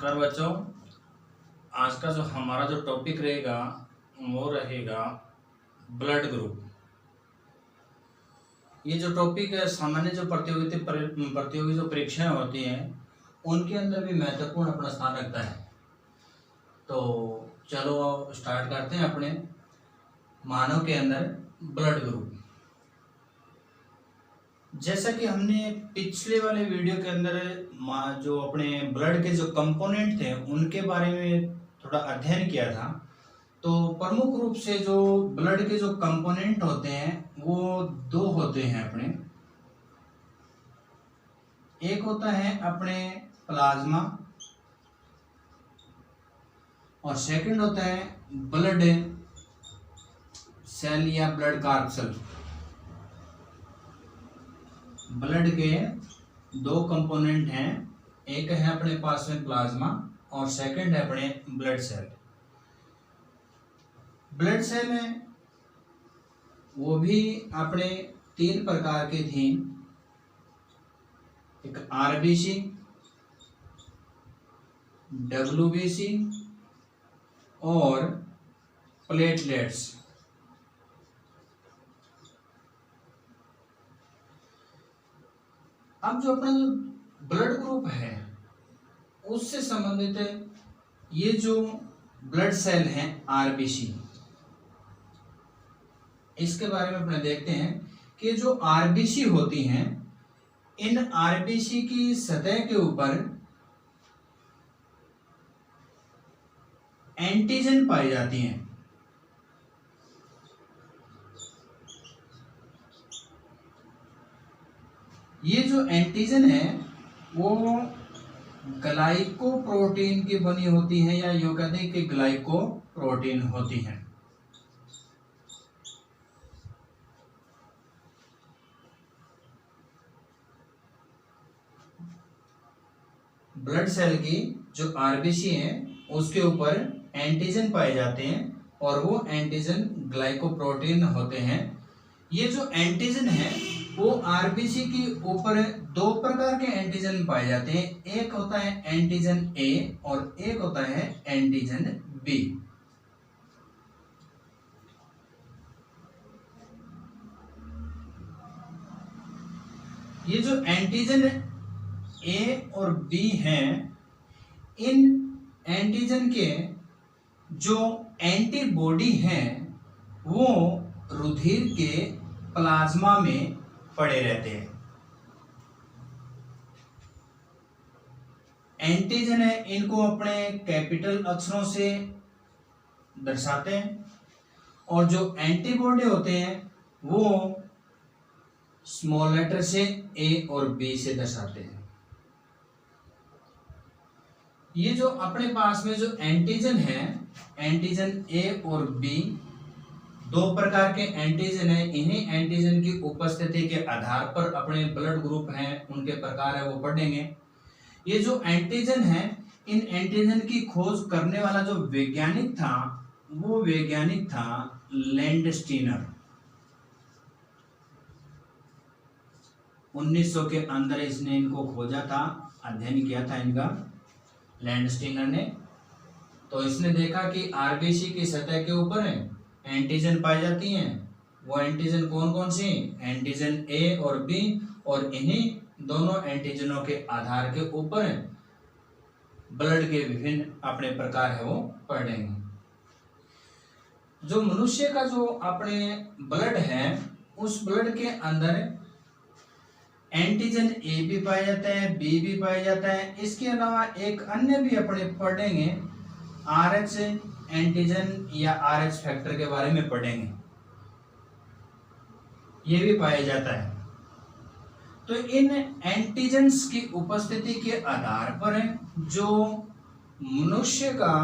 नमस्कार बच्चों। आज का जो हमारा जो टॉपिक रहेगा वो रहेगा ब्लड ग्रुप। ये जो टॉपिक है सामान्य जो प्रतियोगी जो परीक्षाएं होती हैं उनके अंदर भी महत्वपूर्ण अपना स्थान रखता है। तो चलो स्टार्ट करते हैं अपने मानव के अंदर ब्लड ग्रुप। जैसा कि हमने पिछले वाले वीडियो के अंदर जो अपने ब्लड के जो कंपोनेंट थे उनके बारे में थोड़ा अध्ययन किया था, तो प्रमुख रूप से जो ब्लड के जो कंपोनेंट होते हैं वो दो होते हैं अपने। एक होता है अपने प्लाज्मा और सेकंड होता है ब्लड सेल या ब्लड कार्पसल। ब्लड के दो कंपोनेंट हैं, एक है अपने पास में प्लाज्मा और सेकंड है अपने ब्लड सेल। ब्लड सेल है वो भी अपने तीन प्रकार के थे, एक आरबीसी, डब्ल्यूबीसी और प्लेटलेट्स। अब जो अपना जो ब्लड ग्रुप है उससे संबंधित ये जो ब्लड सेल हैं आरबीसी, इसके बारे में अपने देखते हैं कि जो आरबीसी होती हैं इन आरबीसी की सतह के ऊपर एंटीजन पाई जाती हैं। ये जो एंटीजन है वो ग्लाइकोप्रोटीन की बनी होती है, या यूं कहते हैं कि ग्लाइकोप्रोटीन होती है। ब्लड सेल की जो आरबीसी है उसके ऊपर एंटीजन पाए जाते हैं और वो एंटीजन ग्लाइकोप्रोटीन होते हैं। ये जो एंटीजन है वो आरबीसी के ऊपर दो प्रकार के एंटीजन पाए जाते हैं, एक होता है एंटीजन ए और एक होता है एंटीजन बी। ये जो एंटीजन ए और बी हैं, इन एंटीजन के जो एंटीबॉडी हैं वो रुधिर के प्लाज्मा में पड़े रहते हैं। एंटीजन है इनको अपने कैपिटल अक्षरों से दर्शाते हैं और जो एंटीबॉडी होते हैं वो स्मॉल लेटर से ए और बी से दर्शाते हैं। ये जो अपने पास में जो एंटीजन है, एंटीजन ए और बी, दो प्रकार के एंटीजन है। इन्हीं एंटीजन की उपस्थिति के आधार पर अपने ब्लड ग्रुप हैं उनके प्रकार है वो पढ़ेंगे। ये जो एंटीजन है इन एंटीजन की खोज करने वाला जो वैज्ञानिक था वो वैज्ञानिक था लैंडस्टीनर। 1900 के अंदर इसने इनको खोजा था, अध्ययन किया था इनका लैंडस्टीनर ने। तो इसने देखा कि आरबीसी की सतह के ऊपर एंटीजन पाई जाती हैं। वो एंटीजन कौन कौन सी? एंटीजन ए और बी, और इन्हीं दोनों एंटीजनों के आधार के ऊपर ब्लड के विभिन्न अपने प्रकार है वो पढ़ेंगे। जो मनुष्य का जो अपने ब्लड है उस ब्लड के अंदर एंटीजन ए भी पाया जाता है, बी भी पाया जाता है। इसके अलावा एक अन्य भी अपने पढ़ेंगे, आरएच एंटीजन या आरएच फैक्टर के बारे में पढ़ेंगे, ये भी पाया जाता है। तो इन एंटीजन्स की उपस्थिति के आधार पर जो मनुष्य का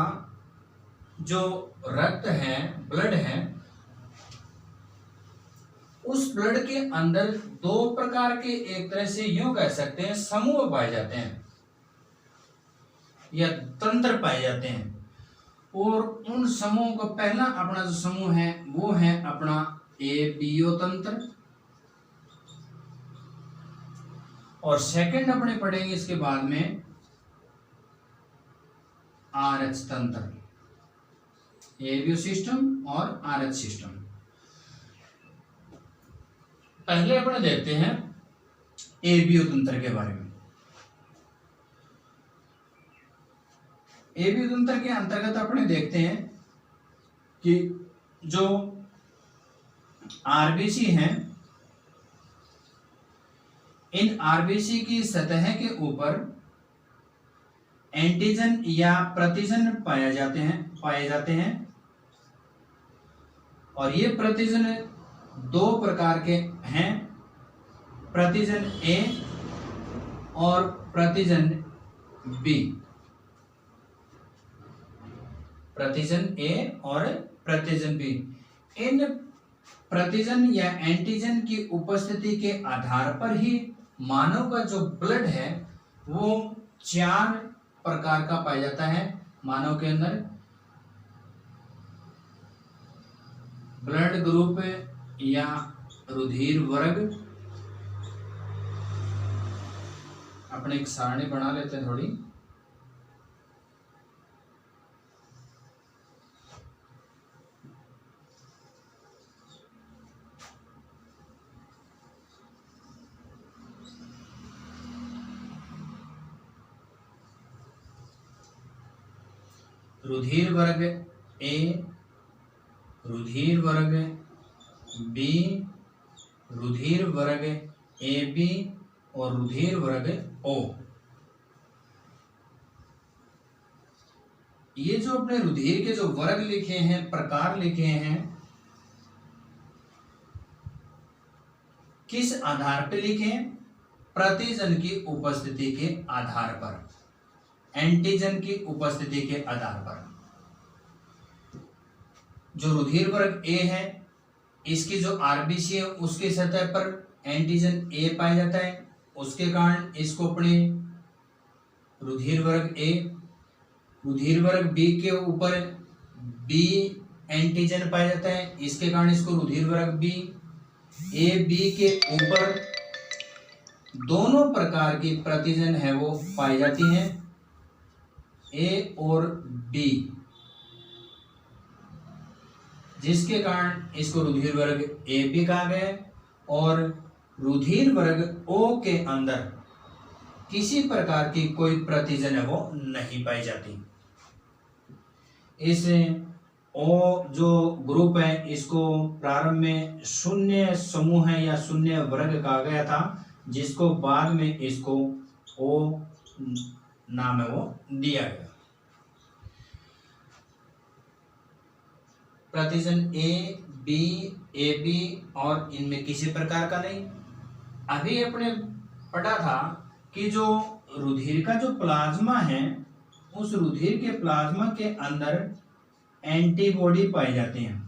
जो रक्त है, ब्लड है, उस ब्लड के अंदर दो प्रकार के, एक तरह से यूं कह सकते हैं, समूह पाए जाते हैं या तंत्र पाए जाते हैं। और उन समूह का पहला अपना जो समूह है वो है अपना एपीओ तंत्र, और सेकंड अपने पढ़ेंगे इसके बाद में आरएच तंत्र, एबीओ सिस्टम और आरएच सिस्टम। पहले अपने देखते हैं एबीओ तंत्र के बारे में। एबीओ तंत्र के अंतर्गत अपने देखते हैं कि जो आरबीसी हैं, इन आरबीसी की सतह के ऊपर एंटीजन या प्रतिजन पाए जाते हैं और ये प्रतिजन दो प्रकार के हैं, प्रतिजन ए और प्रतिजन बी। प्रतिजन ए और प्रतिजन बी, इन प्रतिजन या एंटीजन की उपस्थिति के आधार पर ही मानव का जो ब्लड है वो 4 प्रकार का पाया जाता है। मानव के अंदर ब्लड ग्रुप या रुधिर वर्ग, अपने एक सारणी बना लेते हैं थोड़ी। रुधिर वर्ग ए, रुधिर वर्ग बी, रुधिर वर्ग ए बी और रुधिर वर्ग ओ। ये जो अपने रुधिर के जो वर्ग लिखे हैं, प्रकार लिखे हैं, किस आधार पर लिखे? प्रतिजन की उपस्थिति के आधार पर, एंटीजन की उपस्थिति के आधार पर। जो रुधिर वर्ग ए है, इसकी जो आरबीसी है उसकी सतह पर एंटीजन ए पाया जाता है, उसके कारण इसको अपने रुधिर वर्ग ए। रुधिर वर्ग बी के ऊपर बी एंटीजन पाया जाता है, इसके कारण इसको रुधिर वर्ग बी। ए बी के ऊपर दोनों प्रकार की प्रतिजन है वो पाई जाती हैं, ए और बी, जिसके कारण इसको रुधिर वर्ग ए बी कहा गया है। और रुधिर वर्ग ओ के अंदर किसी प्रकार की कोई प्रतिजन है वो नहीं पाई जाती। इस ओ जो ग्रुप है इसको प्रारंभ में शून्य समूह है या शून्य वर्ग कहा गया था, जिसको बाद में इसको ओ नाम है वो दिया गया। प्रतिजन ए बी, ए बी और इनमें किसी प्रकार का नहीं। अभी अपने पढ़ा था कि जो रुधिर का जो प्लाज्मा है, उस रुधिर के प्लाज्मा के अंदर एंटीबॉडी पाई जाती हैं।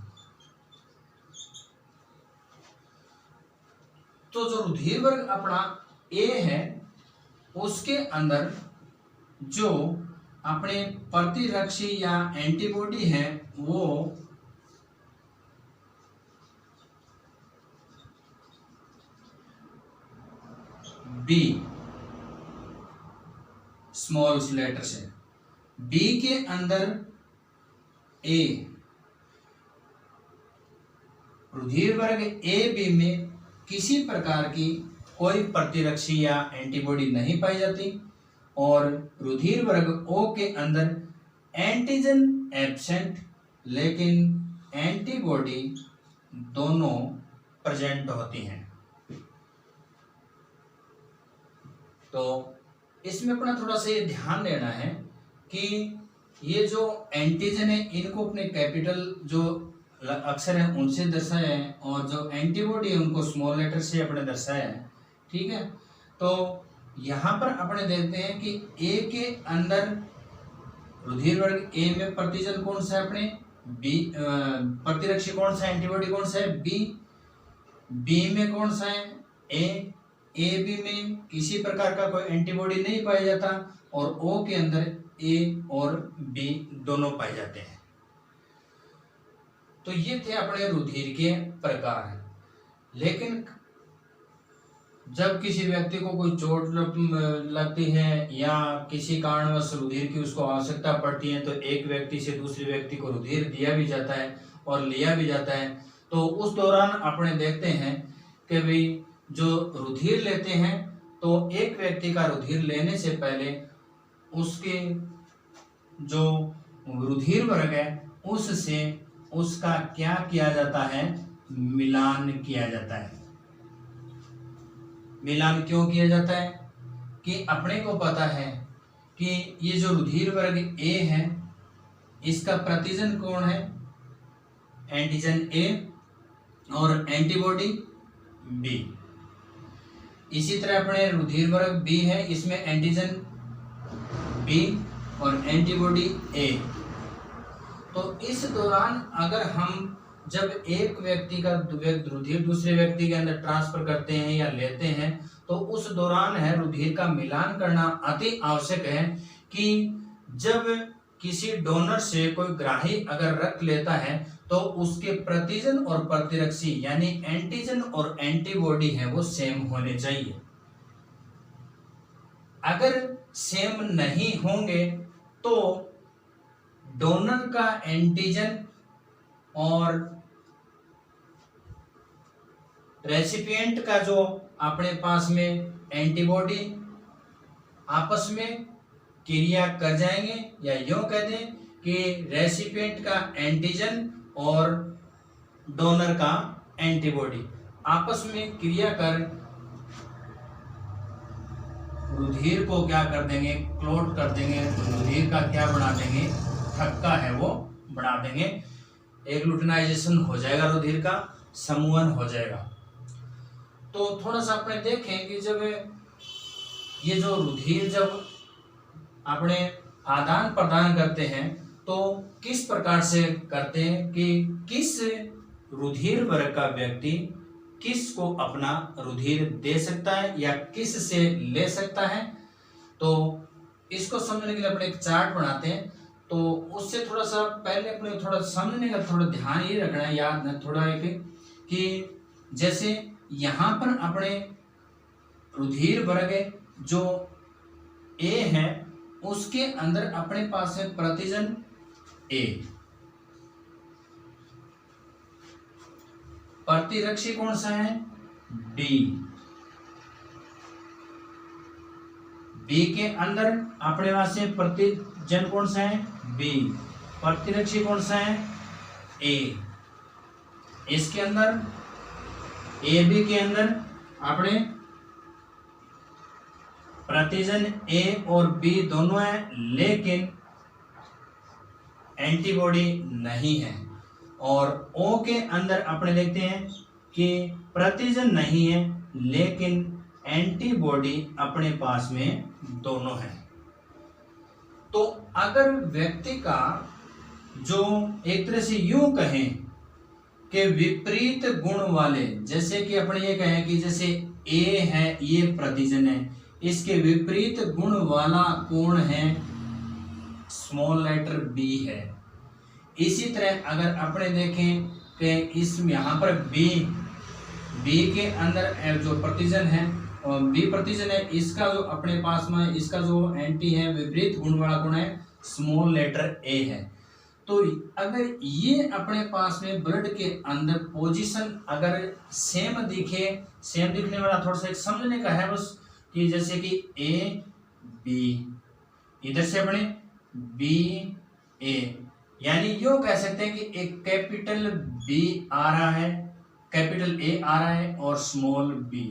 तो जो रुधिर वर्ग अपना ए है, उसके अंदर जो अपने प्रतिरक्षी या एंटीबॉडी है वो बी, स्मॉल लेटर से बी के अंदर ए, रुधिर वर्ग ए बी में किसी प्रकार की कोई प्रतिरक्षी या एंटीबॉडी नहीं पाई जाती और रुधिर वर्ग ओ के अंदर एंटीजन एब्सेंट लेकिन एंटीबॉडी दोनों प्रेजेंट होती हैं। तो इसमें अपना थोड़ा सा ये ध्यान देना है कि ये जो एंटीजन है इनको अपने कैपिटल जो अक्षर है उनसे दर्शाया है और जो एंटीबॉडी है उनको स्मॉल लेटर से अपने दर्शाया है। ठीक है, तो यहाँ पर अपने देखते हैं कि ए के अंदर रुधिर वर्ग ए में प्रतिजन कौन सा है अपने बी, प्रतिरक्षी कौन सा, एंटीबॉडी कौन सा है बी, बी में कौन सा है ए, ए बी में किसी प्रकार का कोई एंटीबॉडी नहीं पाया जाता और ओ के अंदर ए और बी दोनों पाए जाते हैं। तो ये थे अपने रुधिर के प्रकार। लेकिन जब किसी व्यक्ति को कोई चोट लगती है या किसी कारणवश रुधिर की उसको आवश्यकता पड़ती है, तो एक व्यक्ति से दूसरे व्यक्ति को रुधिर दिया भी जाता है और लिया भी जाता है। तो उस दौरान अपने देखते हैं कि भाई जो रुधिर लेते हैं, तो एक व्यक्ति का रुधिर लेने से पहले उसके जो रुधिर वर्ग है उससे उसका क्या किया जाता है, मिलान किया जाता है। मिलान क्यों किया जाता है कि अपने को पता है कि ये जो रुधिर वर्ग ए है इसका प्रतिजन कौन है, एंटीजन ए और एंटीबॉडी बी। इसी तरह अपने रुधिर वर्ग बी है, इसमें एंटीजन बी और एंटीबॉडी ए। तो इस दौरान अगर हम जब एक व्यक्ति का रुधिर दूसरे व्यक्ति के अंदर ट्रांसफर करते हैं या लेते हैं, तो उस दौरान है रुधिर का मिलान करना अति आवश्यक है कि जब किसी डोनर से कोई ग्राही अगर रक्त लेता है तो उसके प्रतिजन और प्रतिरक्षी यानी एंटीजन और एंटीबॉडी है वो सेम होने चाहिए। अगर सेम नहीं होंगे तो डोनर का एंटीजन और रेसिपिएंट का जो अपने पास में एंटीबॉडी आपस में क्रिया कर जाएंगे, या यूं कह दें कि रेसिपिएंट का एंटीजन और डोनर का एंटीबॉडी आपस में क्रिया कर रुधिर को क्या कर देंगे, क्लोट कर देंगे। रुधिर का क्या बना देंगे, थक्का है वो बना देंगे, एग्लूटिनाइजेशन हो जाएगा, रुधिर का समूहन हो जाएगा। तो थोड़ा सा अपने देखें कि जब ये जो रुधिर जब अपने आदान प्रदान करते हैं तो किस प्रकार से करते हैं कि किस रुधिर वर्ग का व्यक्ति किस को अपना रुधिर दे सकता है या किस से ले सकता है। तो इसको समझने के लिए अपने एक चार्ट बनाते हैं। तो उससे थोड़ा सा पहले अपने थोड़ा समझने का थोड़ा ध्यान ये रखना है, याद न थोड़ा एक कि जैसे यहाँ पर अपने रुधिर वर्ग जो ए है उसके अंदर अपने पास है प्रतिजन ए, प्रतिरक्षी कौन सा है, बी। बी के अंदर अपने पास है प्रतिजन कौन सा है, बी। प्रतिरक्षी कौन सा है, ए। इसके अंदर ए बी के अंदर अपने प्रतिजन ए और बी दोनों है, लेकिन एंटीबॉडी नहीं है। और ओ के अंदर अपने देखते हैं कि प्रतिजन नहीं है लेकिन एंटीबॉडी अपने पास में दोनों है। तो अगर व्यक्ति का जो एक तरह से यूं कहें कि विपरीत गुण वाले, जैसे कि अपने ये कहें कि जैसे ए है ये प्रतिजन है, इसके विपरीत गुण वाला कौन है, स्मॉल लेटर बी है। इसी तरह अगर अपने देखें कि इस यहाँ पर बी के अंदर जो प्रतिजन है और बी प्रतिजन है, इसका जो अपने पास में इसका जो एंटी है विपरीत गुण वाला कौन है, स्मॉल लेटर ए है। तो अगर ये अपने पास में ब्लड के अंदर पोजीशन अगर सेम दिखे, सेम दिखने वाला थोड़ा सा एक समझने का है बस कि जैसे कि ए बी, इधर से अपने बी ए, यानी यूं कह सकते हैं कि एक कैपिटल बी आ रहा है, कैपिटल ए आ रहा है और स्मॉल बी,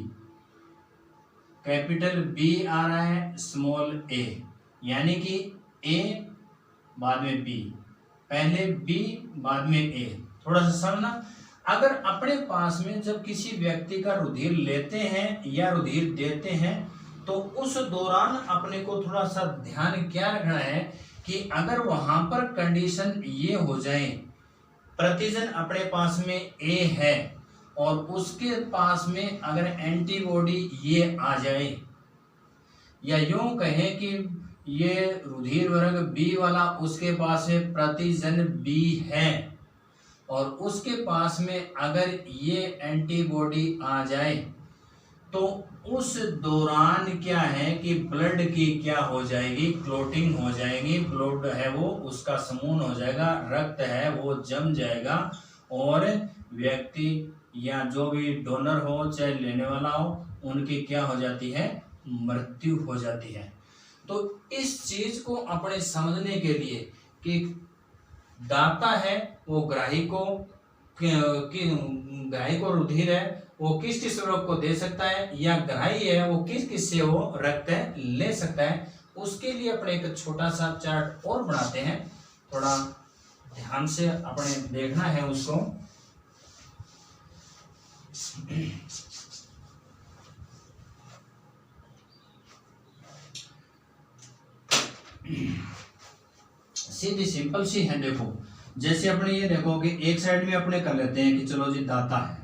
कैपिटल बी आ रहा है स्मॉल ए, यानी कि ए बाद में बी, पहले बी बाद में ए। थोड़ा सा समझना, अगर अपने पास में जब किसी व्यक्ति का रुधिर लेते हैं या रुधिर देते हैं तो उस दौरान अपने को थोड़ा सा ध्यान क्या रखना है कि अगर वहां पर कंडीशन ये हो जाए, प्रतिजन अपने पास में ए है और उसके पास में अगर एंटीबॉडी ये आ जाए, या यूं कहें कि ये रुधिर वर्ग बी वाला उसके पास में प्रतिजन बी है और उसके पास में अगर ये एंटीबॉडी आ जाए तो उस दौरान क्या है कि ब्लड की क्या हो जाएगी, क्लोटिंग हो जाएगी, ब्लड है वो उसका समून हो जाएगा, रक्त है वो जम जाएगा और व्यक्ति या जो भी डोनर हो चाहे लेने वाला हो उनकी क्या हो जाती है, मृत्यु हो जाती है। तो इस चीज को अपने समझने के लिए कि दाता है वो ग्राही को ग्राही को रुधिर है वो किस किस रोग को दे सकता है, या ग्राही है वो किस किस से वो रक्त ले सकता है, उसके लिए अपने एक छोटा सा चार्ट और बनाते हैं। थोड़ा ध्यान से अपने देखना है उसको। सीधी सिंपल सी है। देखो जैसे अपने ये देखो कि एक साइड में अपने कर लेते हैं कि चलो जी दाता है,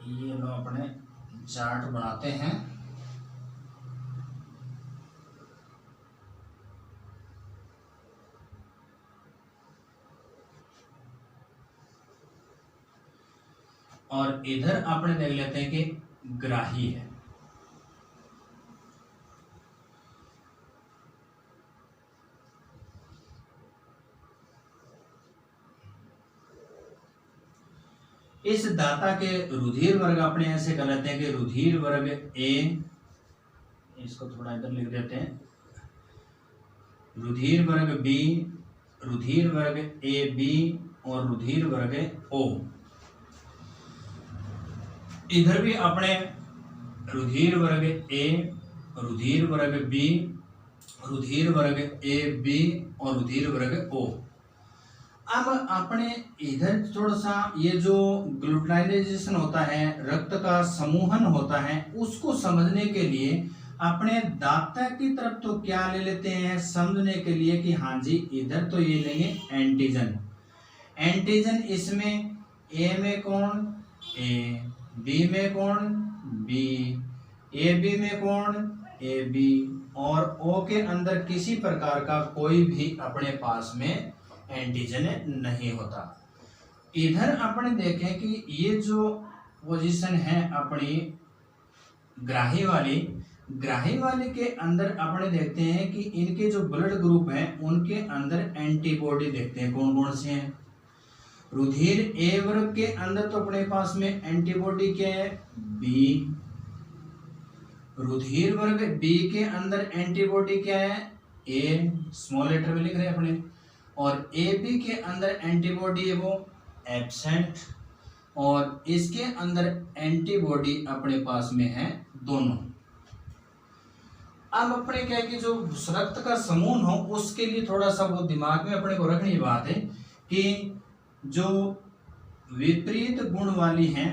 ये लो अपने चार्ट बनाते हैं। और इधर अपने देख लेते हैं कि ग्राही है। इस दाता के रुधिर वर्ग अपने ऐसे कर लेते हैं कि रुधिर वर्ग ए, इसको थोड़ा इधर लिख देते हैं, रुधिर वर्ग बी, रुधिर वर्ग ए बी और रुधिर वर्ग ओ। इधर भी अपने रुधिर वर्ग ए, रुधिर वर्ग बी, रुधिर वर्ग ए बी और रुधिर वर्ग ओ। अब अपने इधर थोड़ा सा ये जो ग्लूटाइलाइजेशन होता है, रक्त का समूहन होता है, उसको समझने के लिए अपने दाता की तरफ तो क्या ले लेते हैं समझने के लिए कि हाँ जी इधर तो ये लेंगे एंटीजन। एंटीजन इसमें ए में कौन, ए, बी में कौन, बी, ए बी में कौन, ए बी, और ओ के अंदर किसी प्रकार का कोई भी अपने पास में एंटीजन नहीं होता। इधर अपने देखें कि ये जो पोजीशन है अपनी ग्राही वाली के अंदर अपने देखते हैं कि इनके जो ब्लड ग्रुप हैं उनके अंदर एंटीबॉडी देखते हैं कौन कौन से हैं। रुधिर ए वर्ग के अंदर तो अपने पास में एंटीबॉडी क्या है, बी। रुधिर वर्ग बी के अंदर एंटीबॉडी क्या है, ए, स्मॉल लेटर में लिख रहे हैं अपने। और ए बी के अंदर एंटीबॉडी है वो एब्सेंट, और इसके अंदर एंटीबॉडी अपने पास में है दोनों। अब अपने क्या है कि जो रक्त का समूह हो उसके लिए थोड़ा सा वो दिमाग में अपने को रखनी बात है कि जो विपरीत गुण वाली हैं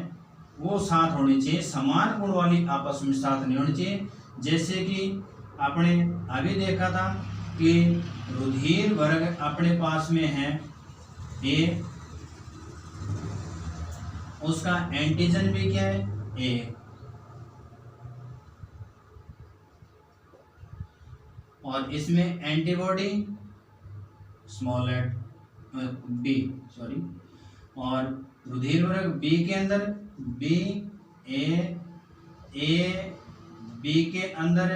वो साथ होनी चाहिए, समान गुण वाली आपस में साथ नहीं होनी चाहिए। जैसे कि अपने अभी देखा था कि रुधिर वर्ग अपने पास में है ए, उसका एंटीजन भी क्या है, ए, और इसमें एंटीबॉडी स्मॉल बी, सॉरी, और रुधिर वर्ग बी के अंदर बी, ए बी के अंदर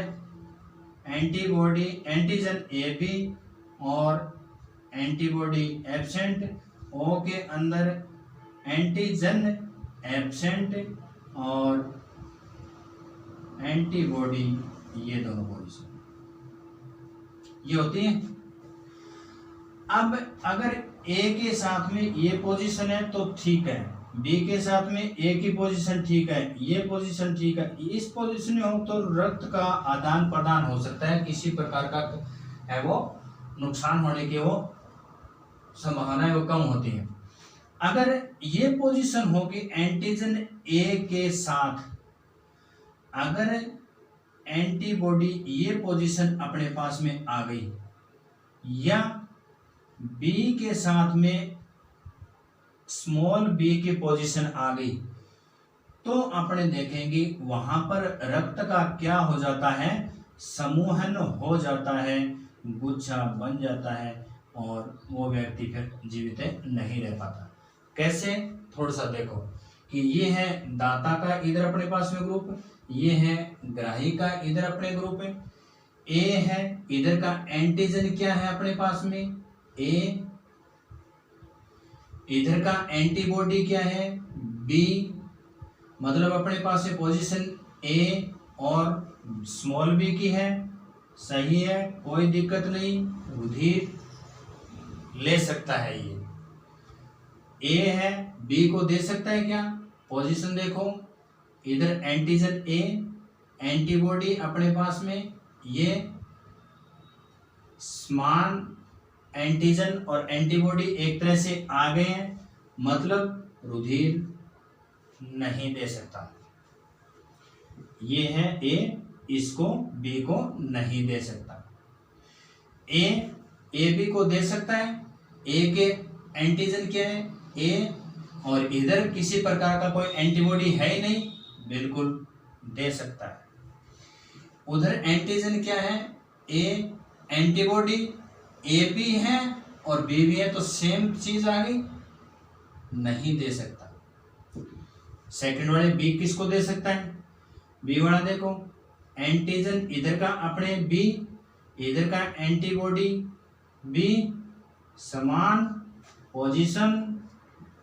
एंटीबॉडी एंटीजन ए बी और एंटीबॉडी एब्सेंट, ओ के अंदर एंटीजन एब्सेंट और एंटीबॉडी, ये दोनों पोजीशन ये होती है। अब अगर ए के साथ में ये पोजीशन है तो ठीक है, बी के साथ में ए की पोजीशन ठीक है, ये पोजीशन ठीक है, इस पोजीशन में हो तो रक्त का आदान प्रदान हो सकता है, किसी प्रकार का है वो नुकसान होने की वो संभावना वो कम होती है। अगर ये पोजीशन होगी एंटीजन ए के साथ, अगर एंटीबॉडी ये पोजीशन अपने पास में आ गई या बी के साथ में स्मॉल बी की पोजीशन आ गई तो अपने देखेंगे वहां पर रक्त का क्या हो जाता है, समूहन हो जाता है, गुच्छा बन जाता है, और वो व्यक्ति फिर जीवित नहीं रह पाता। कैसे, थोड़ा सा देखो कि ये है दाता का इधर अपने पास में ग्रुप, ये है ग्राही का इधर अपने ग्रुप है, ए है इधर का एंटीजन क्या है अपने पास में ए, इधर का एंटीबॉडी क्या है बी, मतलब अपने पास में पोजीशन ए और स्मॉल बी की है, सही है, कोई दिक्कत नहीं, रुधिर ले सकता है। ये ए है, बी को दे सकता है क्या, पोजीशन देखो, इधर एंटीजन ए, एंटीबॉडी अपने पास में, ये समान एंटीजन और एंटीबॉडी एक तरह से आ गए हैं, मतलब रुधिर नहीं दे सकता। ये है ए, इसको बी को नहीं दे सकता। ए बी को दे सकता है, ए के एंटीजन क्या है ए, और इधर किसी प्रकार का कोई एंटीबॉडी है ही नहीं, बिल्कुल दे सकता है। उधर एंटीजन क्या है ए, एंटीबॉडी ए भी है और बी भी है, तो सेम चीज आ गई, नहीं दे सकता। सेकंड वाले बी किसको दे सकता है, बी वाला देखो, एंटीजन इधर का अपने बी, इधर का एंटीबॉडी बी, समान पोजीशन,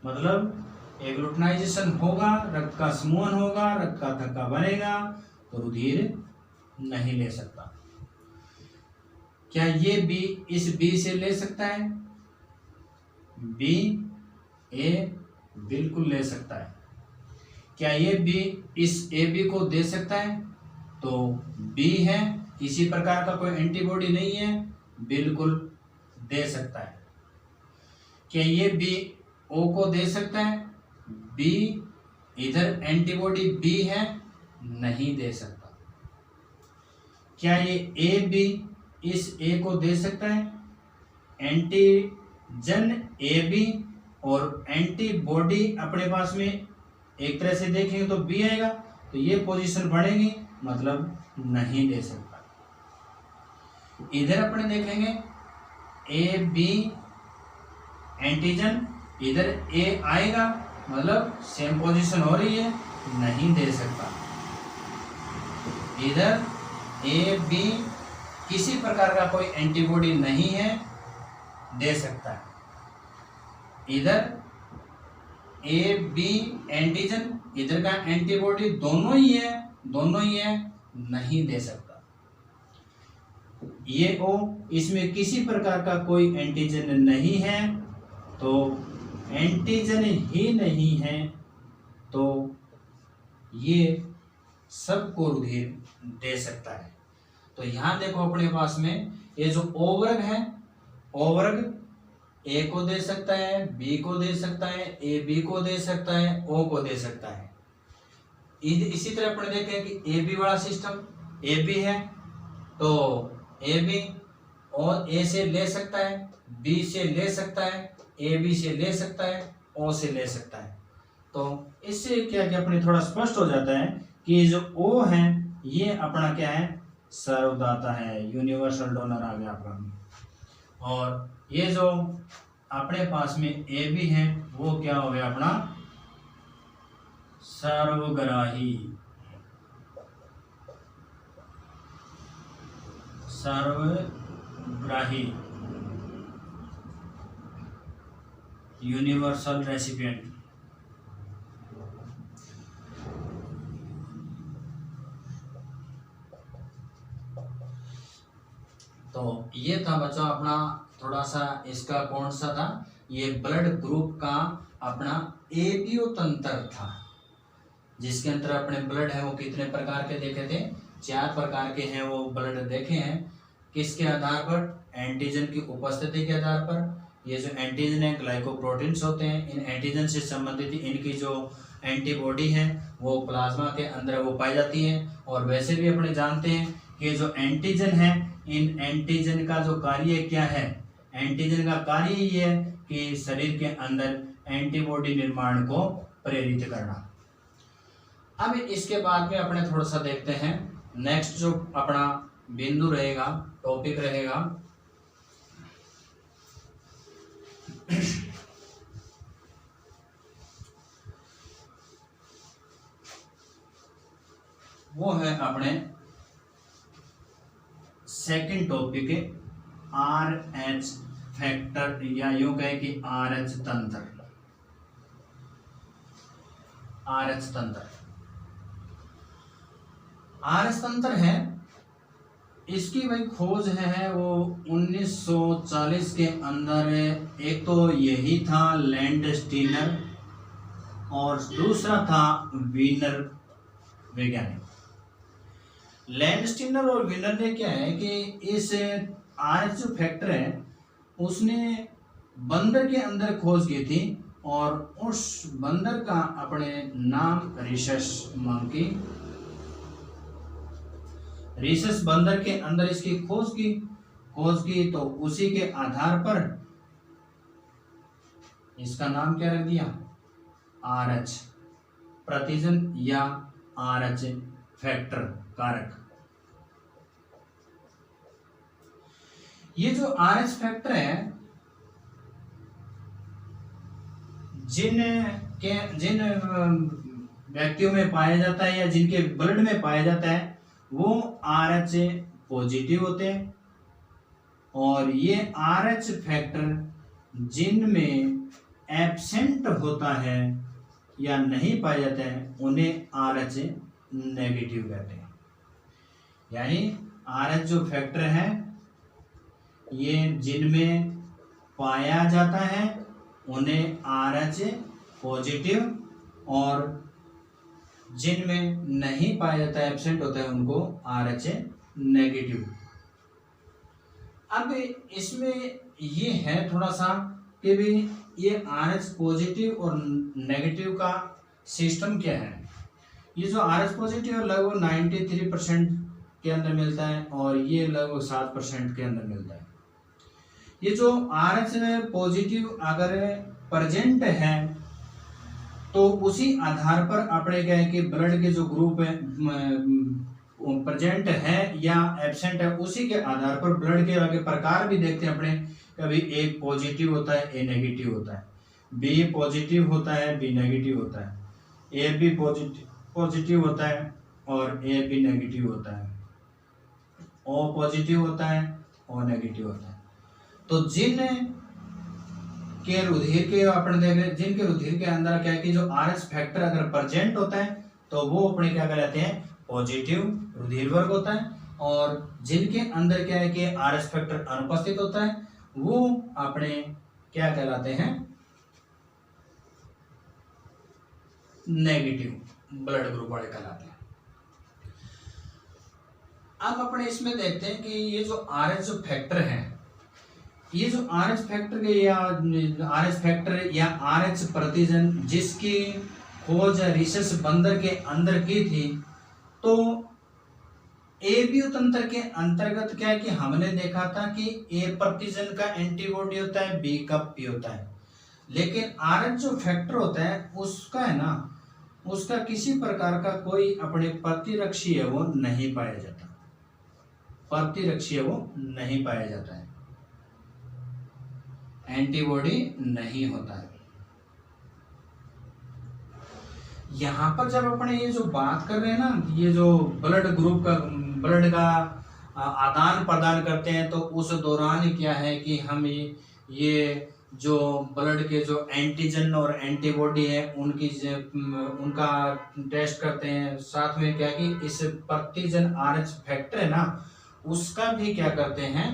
मतलब एग्लूटिनाइजेशन होगा, रक्त का समूहन होगा, रक्त का थक्का बनेगा, तो रुधिर नहीं ले सकता। क्या ये बी इस बी से ले सकता है, बी ए बिल्कुल ले सकता है। क्या ये बी इस ए बी को दे सकता है, तो बी है, किसी प्रकार का कोई एंटीबॉडी नहीं है, बिल्कुल दे सकता है। क्या ये बी ओ को दे सकता है, बी इधर एंटीबॉडी बी है, नहीं दे सकता। क्या ये ए बी इस ए को दे सकता है, एंटीजन ए बी और एंटीबॉडी अपने पास में एक तरह से देखेंगे तो बी आएगा, तो ये पोजीशन बढ़ेगी, मतलब नहीं दे सकता। इधर अपने देखेंगे ए बी एंटीजन, इधर ए आएगा, मतलब सेम पोजीशन हो रही है, नहीं दे सकता। इधर ए बी किसी प्रकार का कोई एंटीबॉडी नहीं है, दे सकता है। इधर ए बी एंटीजन, इधर का एंटीबॉडी दोनों ही है, नहीं दे सकता। ये ओ, इसमें किसी प्रकार का कोई एंटीजन नहीं है, तो एंटीजन ही नहीं है, तो ये सबको रुधिर दे सकता है। तो यहां देखो अपने पास में ये जो ओ वर्ग है, ओ वर्ग ए को दे सकता है, बी को दे सकता है, ए बी को दे सकता है, ओ को दे सकता है। इसी तरह अपन देखें कि ए बी वाला सिस्टम, ए बी है तो ए बी और ए से ले सकता है, बी से ले सकता है, ए बी से ले सकता है, ओ से ले सकता है। तो इससे क्या क्या अपने थोड़ा स्पष्ट हो जाता है कि जो ओ है ये अपना क्या है, सर्वदाता है, यूनिवर्सल डोनर आ गया अपना। और ये जो अपने पास में ए बी है वो क्या हो गया अपना, सर्वग्राही, सर्वग्राही यूनिवर्सल रेसिपिएंट। तो ये था बच्चों अपना थोड़ा सा, इसका कौन सा था, ये ब्लड ग्रुप का अपना एबियो तंत्र था, जिसके अंदर अपने ब्लड है वो कितने प्रकार के देखे थे, 4 प्रकार के हैं वो ब्लड देखे हैं। किसके आधार पर, एंटीजन की उपस्थिति के आधार पर। ये जो एंटीजन है ग्लाइकोप्रोटीन्स होते हैं, इन एंटीजन से संबंधित इनकी जो एंटीबॉडी है वो प्लाज्मा के अंदर वो पाई जाती है। और वैसे भी अपने जानते हैं कि जो एंटीजन है, इन एंटीजन का जो कार्य क्या है, एंटीजन का कार्य ये है कि शरीर के अंदर एंटीबॉडी निर्माण को प्रेरित करना। अब इसके बाद में अपने थोड़ा सा देखते हैं नेक्स्ट जो अपना बिंदु रहेगा, टॉपिक रहेगा, अपने सेकंड टॉपिक है RH फैक्टर, या यूं कहें कि RH तंत्र। RH तंत्र, RH तंत्र है, इसकी भाई खोज है वो 1940 के अंदर। एक तो यही था लैंडस्टीनर और दूसरा था वीनर वैज्ञानिक। लैंडस्टीनर और वीनर ने क्या है कि इस RH जो फैक्टर है उसने बंदर के अंदर खोज की थी और उस बंदर का अपने नाम रिसस मंकी, रिसस बंदर के अंदर इसकी खोज की तो उसी के आधार पर इसका नाम क्या रख दिया, RH प्रतिजन या RH फैक्टर कारक। ये जो RH फैक्टर है जिन व्यक्तियों में पाया जाता है या जिनके ब्लड में पाया जाता है वो RH पॉजिटिव होते हैं, और ये RH फैक्टर जिनमें एब्सेंट होता है या नहीं पाया जाता है उन्हें RH नेगेटिव कहते हैं। यानी RH जो फैक्टर है ये जिनमें पाया जाता है उन्हें RH पॉजिटिव, और जिनमें नहीं पाया जाता है, एब्सेंट होता है, उनको RH नेगेटिव। अब इसमें ये है थोड़ा सा कि भी ये RH पॉजिटिव और नेगेटिव का सिस्टम क्या है। ये जो RH पॉजिटिव लगभग 93% के अंदर मिलता है और ये लगभग 7% के अंदर मिलता है। ये जो RH पॉजिटिव अगर प्रेजेंट है तो उसी आधार पर अपने क्या है कि ब्लड के जो ग्रुप है प्रेजेंट है या एब्सेंट है, उसी के आधार पर ब्लड के आगे प्रकार भी देखते हैं अपने। कभी A पॉजिटिव होता है, A नेगेटिव होता है, B पॉजिटिव होता है, B नेगेटिव होता है, AB पॉजिटिव होता है और AB नेगेटिव होता है, O पॉजिटिव होता है, O नेगेटिव होता है। तो जिनके रुधिर के अंदर क्या है कि जो RH फैक्टर अगर प्रेजेंट होता है तो वो अपने क्या कहलाते हैं, पॉजिटिव रुधिर वर्ग होता है, और जिनके अंदर क्या है कि RH फैक्टर अनुपस्थित होता है वो अपने क्या कहलाते हैं, नेगेटिव ब्लड ग्रुप वाले कहलाते हैं। अब अपने इसमें देखते हैं कि ये जो RH जो फैक्टर है, ये जो RH फैक्टर या RH प्रतिजन जिसकी खोज रिसस बंदर के अंदर की थी, तो AB तंत्र के अंतर्गत क्या है कि हमने देखा था कि A प्रतिजन का एंटीबॉडी होता है, B का P होता है, लेकिन RH जो फैक्टर होता है उसका है ना, उसका किसी प्रकार का कोई अपने प्रतिरक्षी है वो नहीं पाया जाता, प्रतिरक्षी है वो नहीं पाया जाता है, एंटीबॉडी नहीं होता है। यहाँ पर जब अपने ये जो बात कर रहे हैं ना, ये जो ब्लड ग्रुप का ब्लड का आदान प्रदान करते हैं, तो उस दौरान क्या है कि हम ये जो ब्लड के जो एंटीजन और एंटीबॉडी है उनका टेस्ट करते हैं। साथ में क्या कि इस प्रतिजन RH फैक्टर है ना उसका भी क्या करते हैं,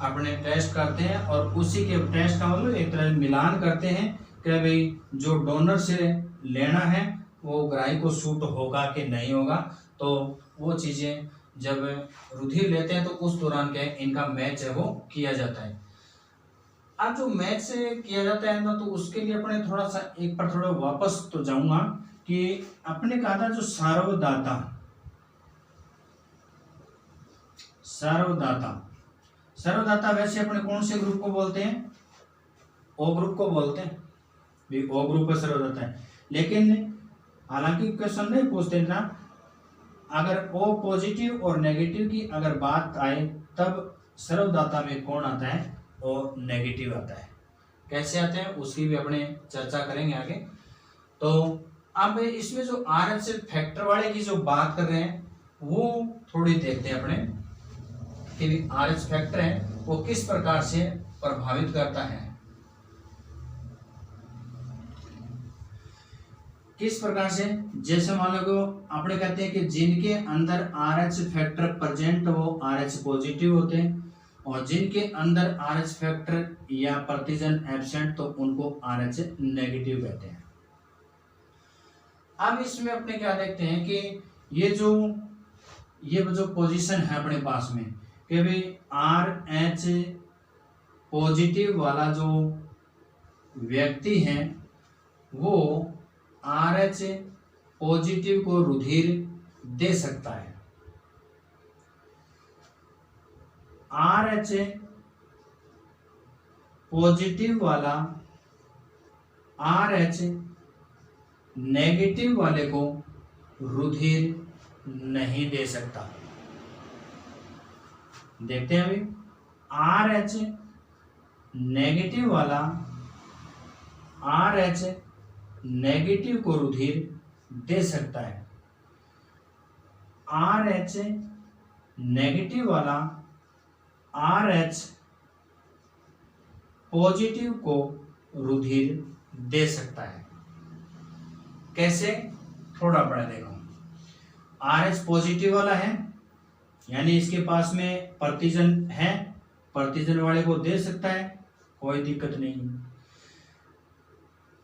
अपने टेस्ट करते हैं, और उसी के टेस्ट का मतलब एक तरह मिलान करते हैं कि भाई जो डोनर से लेना है वो ग्राही को सूट होगा कि नहीं होगा। तो वो चीजें जब रुधिर लेते हैं तो उस दौरान क्या है इनका मैच है वो किया जाता है। अब जो मैच से किया जाता है ना, तो उसके लिए अपने थोड़ा सा एक पर थोड़ा वापस तो जाऊंगा कि अपने कहा था जो सर्वदाता वैसे अपने कौन से ग्रुप को बोलते हैं, O ग्रुप को बोलते हैं, भी O ग्रुप का सर्वदाता है। लेकिन हालांकि क्वेश्चन नहीं पूछते ना, अगर O पॉजिटिव और नेगेटिव की अगर बात आए तब सर्वदाता में कौन आता है, O नेगेटिव आता है। कैसे आते हैं उसकी भी अपने चर्चा करेंगे आगे। तो अब इसमें जो RH फैक्टर वाले की जो बात कर रहे हैं वो थोड़ी देखते हैं अपने कि RH फैक्टर है वो किस प्रकार से प्रभावित करता है। किस प्रकार से, जैसे मान लो अपने कहते हैं कि जिनके अंदर RH फैक्टर प्रेजेंट वो RH पॉजिटिव होते हैं, और जिनके अंदर RH फैक्टर या प्रतिजन एब्सेंट तो उनको RH नेगेटिव कहते हैं। अब इसमें अपने क्या देखते हैं कि ये जो पोजीशन है अपने पास में कि भाई RH पॉजिटिव वाला जो व्यक्ति है वो RH पॉजिटिव को रुधिर दे सकता है। RH पॉजिटिव वाला RH नेगेटिव वाले को रुधिर नहीं दे सकता। देखते हैं अभी, RH नेगेटिव वाला RH नेगेटिव को रुधिर दे सकता है। RH नेगेटिव वाला RH पॉजिटिव को रुधिर दे सकता है। कैसे, थोड़ा बड़ा देखो। RH पॉजिटिव वाला है यानी इसके पास में प्रतिजन है, प्रतिजन वाले को दे सकता है, कोई दिक्कत नहीं।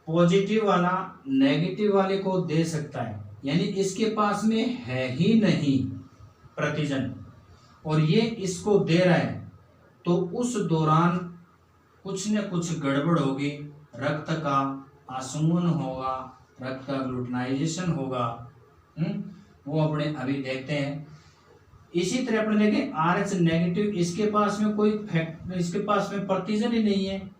पॉजिटिव वाला नेगेटिव वाले को दे सकता है यानी इसके पास में है ही नहीं प्रतिजन और ये इसको दे रहा है, तो उस दौरान कुछ न कुछ गड़बड़ होगी, रक्त का आसमन होगा, रक्त का ग्लूटनाइजेशन होगा। वो अपने अभी देखते हैं। इसी तरह अपने देखें RH नेगेटिव, इसके पास में कोई इसके पास में प्रतिजन ही नहीं है,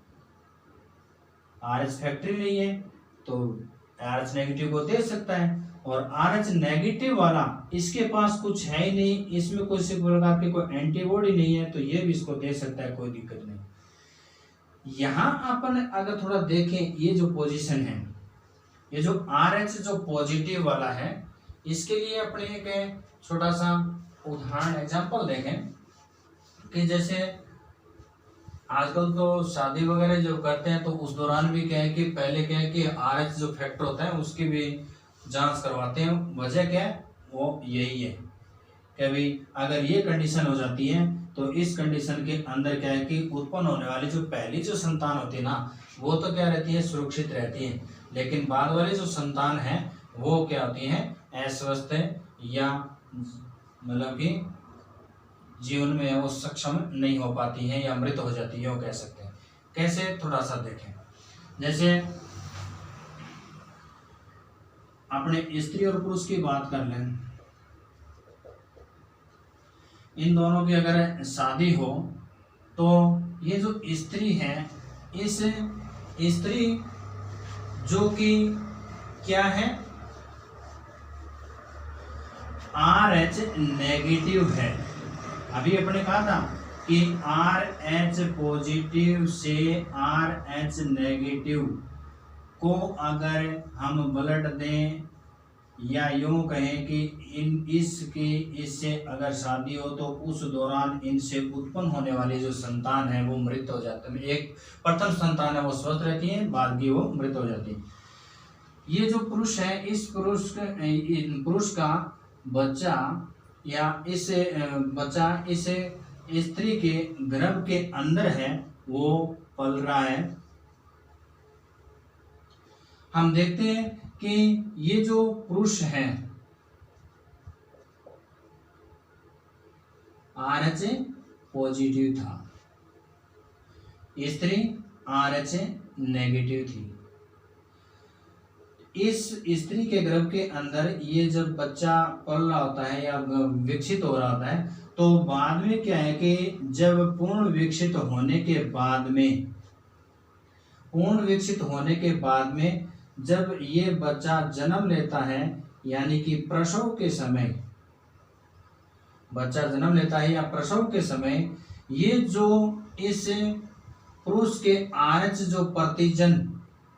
RH फैक्टर नहीं है, तो RH नेगेटिव को दे सकता है। और RH नेगेटिव वाला इसके पास कुछ है ही नहीं, इसमें कोई से प्रकार की कोई एंटीबॉडी नहीं है, तो ये भी इसको दे सकता है, कोई दिक्कत नहीं। यहाँ अपन अगर थोड़ा देखें ये जो पोजीशन है, ये जो RH जो पॉजिटिव वाला है, इसके लिए अपने एक छोटा सा उदाहरण एग्जांपल देखें कि जैसे आजकल तो शादी वगैरह जो करते हैं तो उस दौरान भी क्या है कि पहले क्या है कि RH जो फैक्टर होता है उसकी भी जांच करवाते हैं। वजह क्या है, वो यही है कि भाई अगर ये कंडीशन हो जाती है तो इस कंडीशन के अंदर क्या है कि उत्पन्न होने वाली जो पहली जो संतान होती है ना, वो तो क्या रहती है, सुरक्षित रहती है, लेकिन बाद वाली जो संतान है वो क्या होती है, अस्वस्थ या मतलब कि जीवन में वो सक्षम नहीं हो पाती है या मृत हो जाती है, वो कह सकते हैं। कैसे, थोड़ा सा देखें। जैसे अपने स्त्री और पुरुष की बात कर लें, इन दोनों की अगर शादी हो तो ये जो स्त्री है, इस स्त्री जो कि क्या है, RH नेगेटिव है। अभी अपने कहा था कि RH पॉजिटिव से RH नेगेटिव को अगर हम ब्लड दें या यूं कहें कि इससे अगर शादी हो तो उस दौरान इनसे उत्पन्न होने वाली जो संतान है वो मृत हो जाती है। एक प्रथम संतान है वो स्वस्थ रहती है, बाद की वो मृत हो जाती है। ये जो पुरुष है, इस पुरुष का बच्चा या इस बच्चा इस स्त्री के गर्भ के अंदर है, वो पल रहा है। हम देखते हैं कि ये जो पुरुष है RH पॉजिटिव था, स्त्री RH नेगेटिव थी। इस स्त्री के गर्भ के अंदर ये जब बच्चा पल रहा होता है या विकसित हो रहा होता है, तो बाद में क्या है कि जब पूर्ण विकसित होने के बाद में जब ये बच्चा जन्म लेता है, यानी कि प्रसव के समय बच्चा जन्म लेता है या प्रसव के समय, ये जो इस पुरुष के RH जो प्रतिजन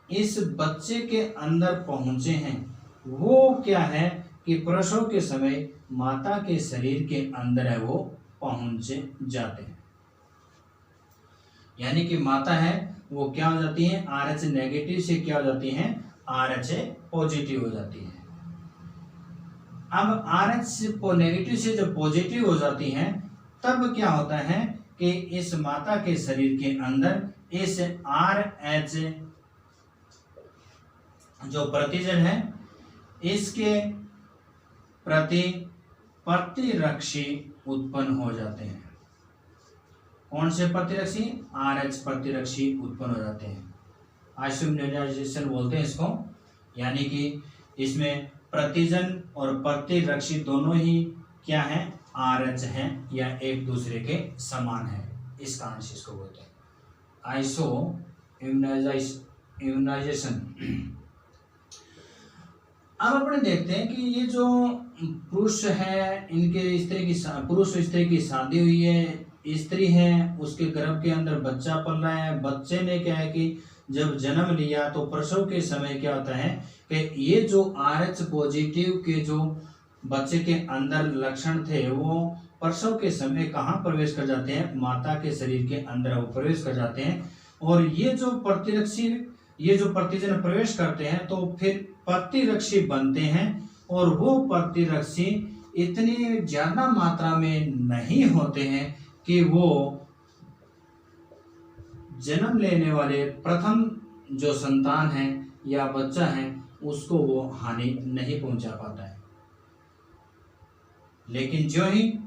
इस बच्चे के अंदर पहुंचे हैं, वो क्या है कि प्रसव के समय माता के शरीर के अंदर है वो पहुंच जाते हैं। यानी कि माता है वो क्या हो जाती है, RH नेगेटिव से क्या हो जाती है, RH पॉजिटिव हो जाती है। अब RH नेगेटिव से जब पॉजिटिव हो जाती हैं तब क्या होता है कि इस माता के शरीर के अंदर इस RH जो प्रतिजन है इसके प्रति प्रतिरक्षी उत्पन्न हो जाते हैं। कौन से प्रतिरक्षी, RH प्रतिरक्षी उत्पन्न हो जाते हैं। आइसोइम्यूनाइजेशन बोलते हैं इसको। यानी कि इसमें प्रतिजन और प्रतिरक्षी दोनों ही क्या है, RH हैं या एक दूसरे के समान है, इस कारण से इसको बोलते हैं आइसो इम्यूनाइजेशन। अब अपने देखते हैं कि ये जो पुरुष है, इनके स्त्री की पुरुष स्त्री की शादी हुई है, स्त्री है उसके गर्भ के अंदर बच्चा पल रहा है। बच्चे ने क्या है कि जब जन्म लिया तो प्रसव के समय क्या होता है कि ये जो RH पॉजिटिव के जो बच्चे के अंदर लक्षण थे वो प्रसव के समय कहाँ प्रवेश कर जाते हैं, माता के शरीर के अंदर वो प्रवेश कर जाते हैं। और ये जो प्रतिजन प्रवेश करते हैं तो फिर प्रतिरक्षी बनते हैं और वो प्रतिरक्षी इतनी ज्यादा मात्रा में नहीं होते हैं कि वो जन्म लेने वाले प्रथम जो संतान है या बच्चा है उसको वो हानि नहीं पहुंचा पाता है। लेकिन जो ही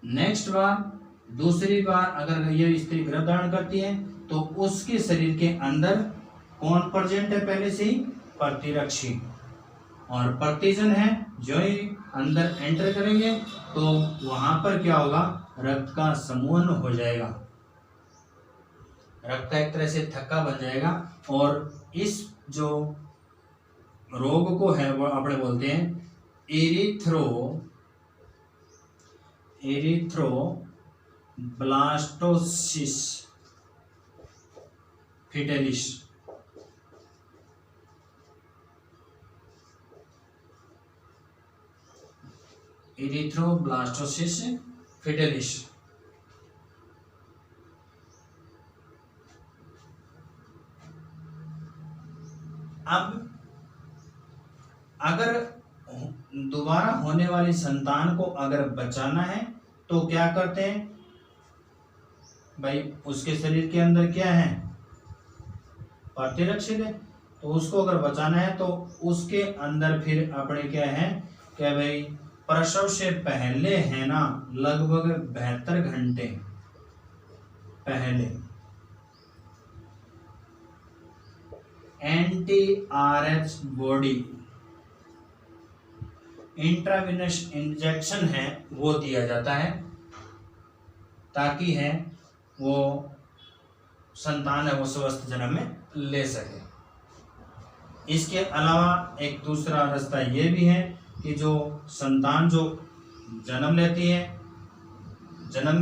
नेक्स्ट बार दूसरी बार अगर ये स्त्री गर्भ धारण करती है तो उसके शरीर के अंदर कौन प्रेजेंट है, पहले से ही प्रतिरक्षी और प्रतिजन है। जो ही अंदर एंटर करेंगे तो वहां पर क्या होगा, रक्त का समूहन हो जाएगा, रक्त का एक तरह से थक्का बन जाएगा और इस जो रोग को है वो अपने बोलते हैं एरिथ्रोब्लास्टोसिस फिटेलिस। Erythroblastosis fetalis. अब अगर दोबारा होने वाली संतान को अगर बचाना है तो क्या करते हैं भाई, उसके शरीर के अंदर क्या है, प्रतिरक्षी है, तो उसको अगर बचाना है तो उसके अंदर फिर अपने क्या है क्या भाई, प्रसव से पहले है ना लगभग 72 घंटे पहले anti-RH बॉडी इंट्रावेनस इंजेक्शन है वो दिया जाता है ताकि है वो संतान है वो स्वस्थ जन्म में ले सके। इसके अलावा एक दूसरा रास्ता ये भी है कि जो संतान जो जन्म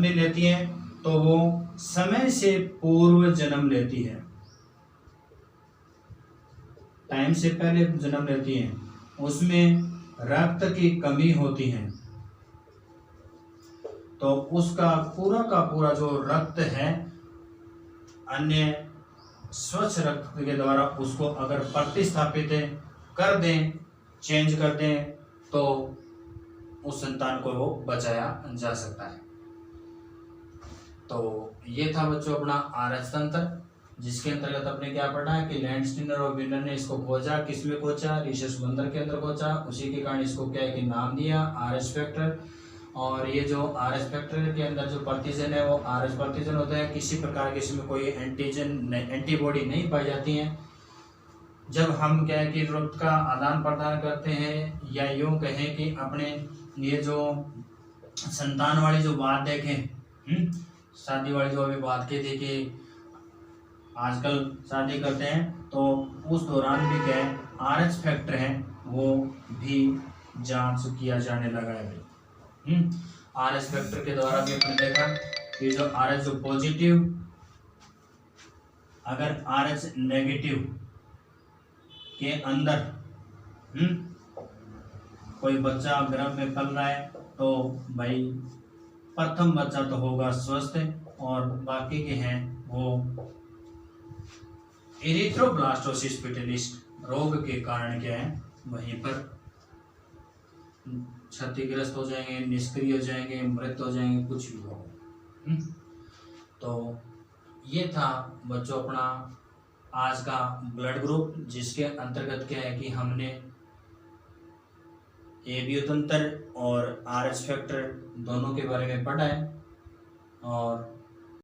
भी लेती है तो वो समय से पूर्व जन्म लेती है, टाइम से पहले जन्म लेती है, उसमें रक्त की कमी होती है तो उसका पूरा का पूरा जो रक्त है अन्य स्वच्छ रक्त के द्वारा उसको अगर प्रतिस्थापित कर दें, चेंज कर दें तो उस संतान को वो बचाया जा सकता है। तो ये था बच्चों अपना RH तंत्र, जिसके अंतर्गत अपने क्या पढ़ा है कि लैंडस्टीनर और विनर ने इसको खोजा, किसमें खोजा, रिसर्च बंदर के अंदर खोजा, उसी के कारण इसको क्या है कि नाम दिया RH फैक्टर। और ये जो RH फैक्टर के अंदर जो प्रतिजन है वो RH प्रतिजन होता है, किसी प्रकार के इसमें कोई एंटीबॉडी नहीं पाई जाती है। जब हम क्या है कि रक्त का आदान प्रदान करते हैं या यूँ कहें कि अपने ये जो संतान वाली जो बात देखें, शादी वाली जो अभी बात की थी कि आजकल शादी करते हैं तो उस दौरान भी क्या है RH फैक्टर है वो भी जांच किया जाने लगा है। RH फैक्टर के द्वारा भी अपने देखा कि जो RH जो पॉजिटिव अगर RH नेगेटिव के अंदर कोई बच्चा गर्भ में पल रहा है तो भाई प्रथम बच्चा तो होगा स्वस्थ और बाकी के हैं वो एरिथ्रोब्लास्टोसिस पिटलिस रोग के कारण क्या है वहीं पर क्षतिग्रस्त हो जाएंगे, निष्क्रिय हो जाएंगे, मृत हो जाएंगे, कुछ भी हो। तो ये था बच्चों अपना आज का ब्लड ग्रुप, जिसके अंतर्गत क्या है कि हमने एबीओ तंत्र और आरएच फैक्टर दोनों के बारे में पढ़ा है और